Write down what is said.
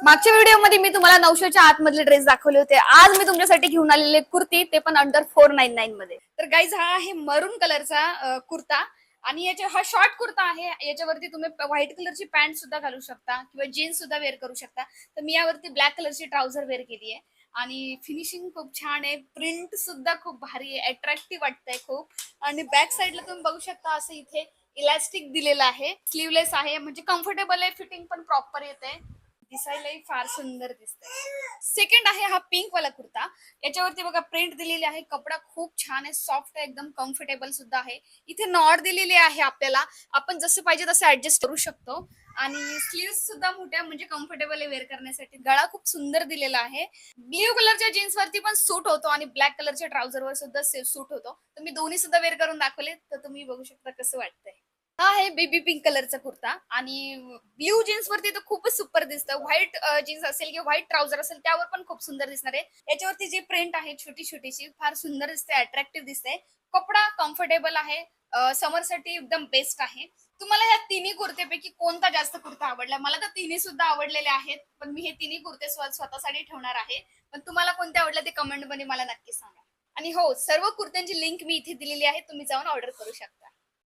मागच्या व्हिडिओमध्ये मी तुम्हाला 900च्या आतमधले ड्रेस दाखवले होते. आज मी तुमच्यासाठी घेऊन आलेले कुर्ती, ते पण अंडर 499 मध्ये. तर गाईज हा आहे मरून कलरचा कुर्ता आणि हा शॉर्ट कुर्ता आहे. याच्यावरती तुम्ही व्हाईट कलरची पॅन्ट सुद्धा घालू शकता किंवा जीन्स सुद्धा वेअर करू शकता. तर मी यावरती ब्लॅक कलरची ट्राउझर वेअर केली आहे आणि फिनिशिंग खूप छान आहे. प्रिंट सुद्धा खूप भारी आहे, अट्रॅक्टिव्ह वाटतंय खूप. आणि बॅक साईडला तुम्ही बघू शकता असं इथे इलास्टिक दिलेलं आहे. स्लीवलेस आहे, म्हणजे कम्फर्टेबल आहे, फिटिंग पण प्रॉपर येते, दिसायलाही फार सुंदर दिसतंय. सेकंड आहे हा पिंक वाला कुर्ता. याच्यावरती बघा प्रिंट दिलेली आहे. कपडा खूप छान आहे, सॉफ्ट आहे, एकदम कम्फर्टेबल सुद्धा आहे. इथे नॉट दिलेली आहे आपल्याला, आपण जसं पाहिजे तसं ऍडजस्ट करू शकतो. आणि स्लीव्स सुद्धा मोठ्या, म्हणजे कम्फर्टेबल आहे वेअर करण्यासाठी. गळा खूप सुंदर दिलेला आहे. ब्ल्यू कलरच्या जीन्स वरती पण सूट होतो आणि ब्लॅक कलरच्या ट्राउझर वर सुद्धा सूट होतो. तर मी दोन्ही सुद्धा वेअर करून दाखवले, तर तुम्ही बघू शकता कसं वाटतंय. हा आहे बेबी पिंक कलरचा कुर्ता आणि ब्ल्यू जीन्स वरती तर खूपच सुपर दिसतं. व्हाईट जीन्स असेल किंवा व्हाईट ट्राउझर असेल त्यावर पण खूप सुंदर दिसणार आहे. याच्यावरती जी प्रिंट आहे छोटी छोटीशी, फार सुंदर दिसते, अट्रॅक्टिव्ह दिसते. कपडा कम्फर्टेबल आहे, समर साठी एकदम बेस्ट आहे. तुम्हाला या तिन्ही कुर्तेपैकी कोणता जास्त कुर्ता आवडला? मला तर तिन्ही सुद्धा आवडलेले आहेत, पण मी हे तिन्ही कुर्ते स्वतःसाठी ठेवणार आहे. पण तुम्हाला कोणते आवडले ते कमेंट मध्ये मला नक्की सांगा. आणि हो, सर्व कुर्त्यांची लिंक मी इथे दिलेली आहे, तुम्ही जाऊन ऑर्डर करू शकता.